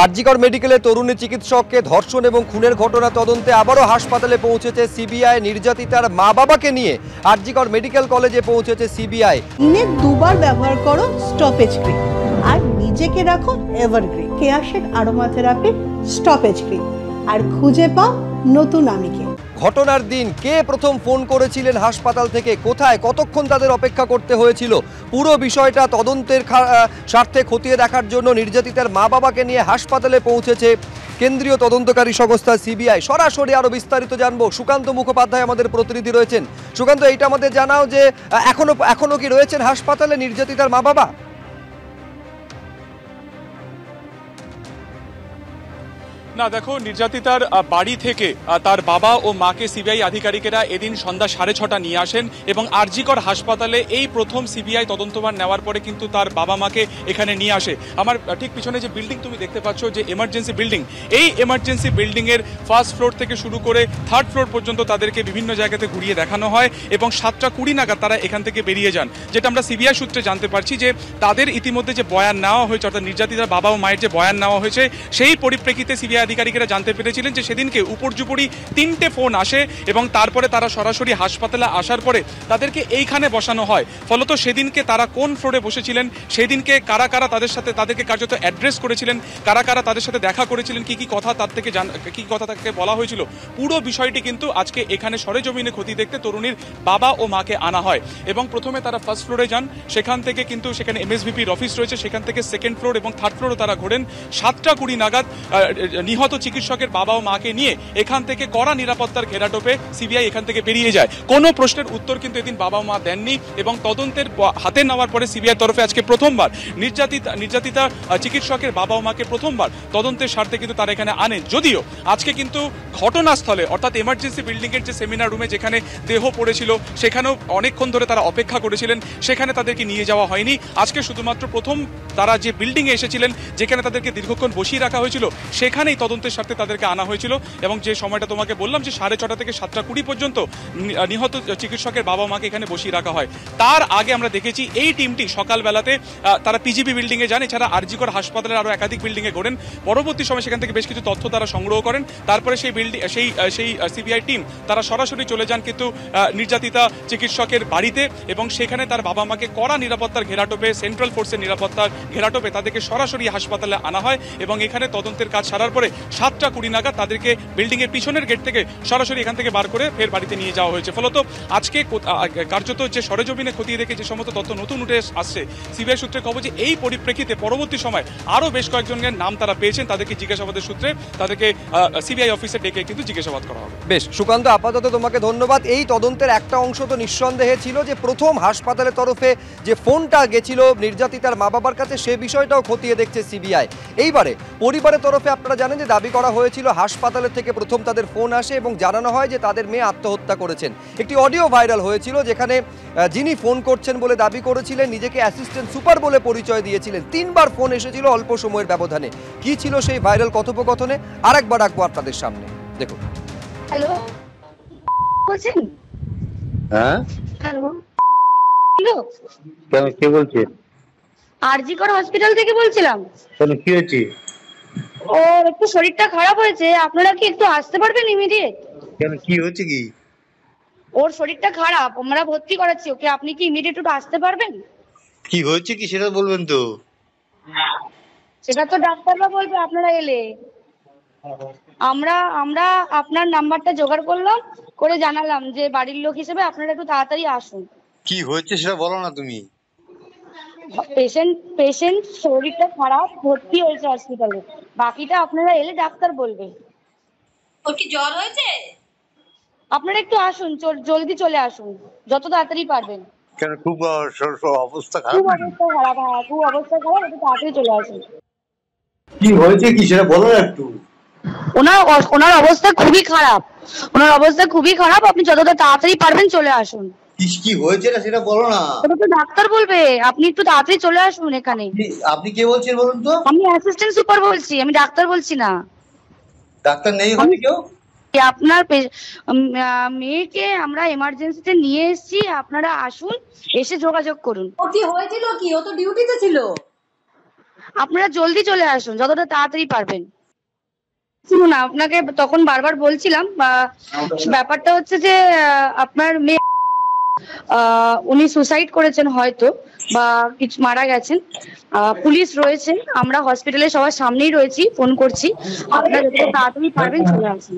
আর.জি. কর মেডিকেলে তরুণী চিকিৎসককে ধর্ষণ এবং খুনের ঘটনা তদন্তে আবারও হাসপাতালে পৌঁছেছে সিবিআই। নির্যাতিতার মা বাবাকে নিয়ে আর.জি. কর মেডিকেল কলেজে পৌঁছেছে সিবিআই। দিনে দুবার ব্যবহার করো স্টপেজ ক্রিম আর নিজেকে রাখো evergreen Keya Seth aromatherapy stop age cream আর খুঁজে পাও নতুন আমিকে। ঘটনার দিন কে প্রথম ফোন করেছিলেন হাসপাতাল থেকে, কোথায়, কতক্ষণ তাদের অপেক্ষা করতে হয়েছিল, পুরো বিষয়টা তদন্তের স্বার্থে খতিয়ে দেখার জন্য নির্যাতিতার মা বাবাকে নিয়ে হাসপাতালে পৌঁছেছে কেন্দ্রীয় তদন্তকারী সংস্থা সিবিআই। সরাসরি আরো বিস্তারিত জানবো, সুকান্ত মুখোপাধ্যায় আমাদের প্রতিনিধি রয়েছেন। সুকান্ত, এইটা আমাদের জানাও যে এখনো কি রয়েছেন হাসপাতালে নির্যাতিতার মা বাবা? না, দেখো, নির্যাতিতার বাড়ি থেকে তার বাবা ও মাকে সিবিআই আধিকারিকেরা এদিন সন্ধ্যা 6:30 নিয়ে আসেন এবং আর.জি. কর হাসপাতালে এই প্রথম সিবিআই তদন্তভার নেওয়ার পরে কিন্তু তার বাবা মাকে এখানে নিয়ে আসে। আমার ঠিক পিছনে যে বিল্ডিং তুমি দেখতে পাচ্ছ, যে এমার্জেন্সি বিল্ডিং, এই এমার্জেন্সি বিল্ডিং এর ফার্স্ট ফ্লোর থেকে শুরু করে থার্ড ফ্লোর পর্যন্ত তাদেরকে বিভিন্ন জায়গাতে ঘুরিয়ে দেখানো হয় এবং 7:20 নাগাদ তারা এখান থেকে বেরিয়ে যান। যেটা আমরা সিবিআই সূত্রে জানতে পারছি যে তাদের ইতিমধ্যে যে বয়ান নেওয়া হয়েছে, অর্থাৎ নির্যাতিতার বাবা ও মায়ের যে বয়ান নেওয়া হয়েছে, সেই পরিপ্রেক্ষিতে সিবিআই আধিকারিকেরা জানতে পেরেছিলেন যে সেদিনকে উপর্যুপরি 3টে ফোন আসে এবং তারপরে তারা সরাসরি হাসপাতালে আসার পরে তাদেরকে এইখানে বসানো হয়। ফলত সেদিনকে তারা কোন ফ্লোরে বসেছিলেন, সেদিনকে কারা কারা তাদেরকে কার্যত অ্যাড্রেস করেছিলেন, কারা কারা তাদের সাথে দেখা করেছিলেন, কি কথা তাকে বলা হয়েছিল, পুরো বিষয়টি কিন্তু আজকে এখানে সরেজমিনে খতিয়ে দেখতে তরুণীর বাবা ও মাকে আনা হয়। এবং প্রথমে তারা ফার্স্ট ফ্লোরে যান, সেখান থেকে কিন্তু সেখানে এমএসভিপির অফিস রয়েছে, সেখান থেকে সেকেন্ড ফ্লোর এবং থার্ড ফ্লোরও তারা ঘোরেন। 7:20 নাগাদ নিহত চিকিৎসকের বাবা ও মাকে নিয়ে এখান থেকে কড়া নিরাপত্তার ঘেরাটোপে সিবিআই এখান থেকে বেরিয়ে যায়। কোনো প্রশ্নের উত্তর কিন্তু এদিন বাবা মা দেননি এবং তদন্তের হাতে নেওয়ার পরে সিবিআই তরফে আজকে প্রথমবার নির্যাতিতা চিকিৎসকের বাবা ও মাকে প্রথমবার তদন্তের স্বার্থে কিন্তু তারা এখানে আনেন। যদিও আজকে কিন্তু ঘটনাস্থলে, অর্থাৎ এমার্জেন্সি বিল্ডিং এর যে সেমিনার রুমে যেখানে দেহ পড়েছিল, সেখানেও অনেকক্ষণ ধরে তারা অপেক্ষা করেছিলেন, সেখানে তাদেরকে নিয়ে যাওয়া হয়নি। আজকে শুধুমাত্র প্রথম তারা যে বিল্ডিং এ এসেছিলেন, যেখানে তাদেরকে দীর্ঘক্ষণ বসিয়ে রাখা হয়েছিল, সেখানেই তদন্তের স্বার্থে তাদেরকে আনা হয়েছিল। এবং যে সময়টা তোমাকে বললাম যে 6:30 থেকে 7:20 পর্যন্ত নিহত চিকিৎসকের বাবা মাকে এখানে বসিয়ে রাখা হয়। তার আগে আমরা দেখেছি এই টিমটি সকালবেলাতে তারা পিজিবি বিল্ডিং এ যান, এছাড়া আর.জি. কর হাসপাতালের আরো একাধিক বিল্ডিং এ ঘোরেন। পরবর্তী সময় সেখান থেকে বেশ কিছু তথ্য তারা সংগ্রহ করেন। তারপরে সেই সিবিআই টিম তারা সরাসরি চলে যান কিন্তু নির্যাতিতা চিকিৎসকের বাড়িতে এবং সেখানে তার বাবা মাকে কড়া নিরাপত্তার ঘেরাটোপে, সেন্ট্রাল ফোর্সের নিরাপত্তার ঘেরাটোপে তাদেরকে সরাসরি হাসপাতালে আনা হয় এবং এখানে তদন্তের কাজ সারার পরে 7:20 নাগাদ তাদেরকে বিল্ডিং এর পিছনের গেট থেকে সরাসরি এখান থেকে বার করে ফের বাড়িতে নিয়ে যাওয়া হয়েছে। ফলত আজকে কার্যত যে সরেজমিনে খতিয়ে দেখে যে সমস্ত তথ্য নতুন উঠে আসছে, সিবিআই সূত্রে খবর যে এই পরিপ্রেক্ষিতে পরবর্তী সময় আরো বেশ কয়েকজনের নাম তারা পেয়েছেন, তাদেরকে জিজ্ঞাসাবাদের সূত্রে তাদেরকে সিবিআই অফিসে ডেকে কিন্তু জিজ্ঞাসাবাদ করা হবে। বেশ সুকান্ত, আপাতত তোমাকে ধন্যবাদ। এই তদন্তের একটা অংশ তো নিঃসন্দেহে ছিল যে প্রথম হাসপাতালের তরফে যে ফোনটা গেছিল নির্যাতিতার মা বাবার কাছে, সে বিষয়টাও খতিয়ে দেখছে সিবিআই। এইবারে পরিবারের তরফে আপনারা জানেন যে দাবি করা হয়েছিল হাসপাতালের থেকে প্রথম তাদের ফোন আসে এবং জানানো হয় যে তাদের মেয়ে আত্মহত্যা করেছেন। একটি অডিও ভাইরাল হয়েছিল যেখানে যিনি ফোন করছেন বলে দাবি করেছিলেন নিজেকে অ্যাসিস্ট্যান্ট সুপার বলে পরিচয় দিয়েছিলেন। 3বার ফোন এসেছিল অল্প সময়ের ব্যবধানে। কি ছিল সেই ভাইরাল কথোপকথনে, আরেকবার রাখবো আপনাদের সামনে, দেখুন। হ্যালো, বলছেন? হ্যাঁ, হ্যালো, হ্যালো, কেন, কে বলছেন? আর.জি. কর হসপিটাল থেকে বলছিলাম। কেন, কি হয়েছে? ওর একটু শরীরটা খারাপ হয়েছে, আপনারা কি একটু আসতে পারবেন ইমিডিয়েট? কেন, কি হয়েছে? কি ওর শরীরটা খারাপ, আমরা ভর্তি করাচ্ছি ওকে, আপনি কি ইমিডিয়েট একটু আসতে পারবেন? কি হয়েছে কি সেটা বলবেন তো? সেটা তো ডাক্তাররা বলবে আপনারা এলে। আমরা আপনার নাম্বারটা জোগাড় করলাম, করে জানালাম যে বাড়ির লোক হিসেবে আপনারা একটু তাড়াতাড়ি আসুন। কি হয়েছে সেটা বলো না তুমি। পেশেন্ট শরীরটা খারাপ, ভর্তি হয়েছে হসপিটালে, বাকিটা আপনারা এলে ডাক্তার বলবে। ওর কি জ্বর হয়েছে? আপনারা একটু আসুন, জলদি চলে আসুন, যত তাড়াতাড়ি পারবেন। কেন, খুব অবস্থা খারাপ? খুব অবস্থা খারাপ, হ্যাঁ খুব অবস্থা খারাপ, একটু তাড়াতাড়ি চলে আসুন। কি হয়েছে কি সেটা বলো না একটু। ওনার অবস্থা খুবই খারাপ, আপনি যতটা তাড়াতাড়ি পারবেন চলে আসুন। কি হয়েছে না সেটা বলো না। ওটা তো ডাক্তার বলবে, আপনি একটু তাড়াতাড়ি চলে আসুন এখানে। আপনি কে বলছেন বলুন তো? আমি অ্যাসিস্ট্যান্ট সুপার বলছি, আমি ডাক্তার বলছি না। ডাক্তার নেই ওখানে কেউ? আপনার মেয়েকে আমরা এমার্জেন্সিতে নিয়ে এসেছি, আপনারা আসুন, এসে যোগাযোগ করুন। ও কি হয়েছিল কি? ও তো ডিউটিতে ছিল। আপনারা জলদি চলে আসুন, যতটা তাড়াতাড়ি পারবেন। শুনুন, আপনাকে তখন বারবার বলছিলাম, ব্যাপারটা হচ্ছে যে আপনার মেয়ে উনি সুসাইড করেছেন হয়তো, বা কিছু মারা গেছেন। পুলিশ রয়েছে, আমরা হসপিটালে সবার সামনেই রয়েছি, ফোন করছি। আপনারা যত তাড়াতাড়ি পারবেন চলে আসুন।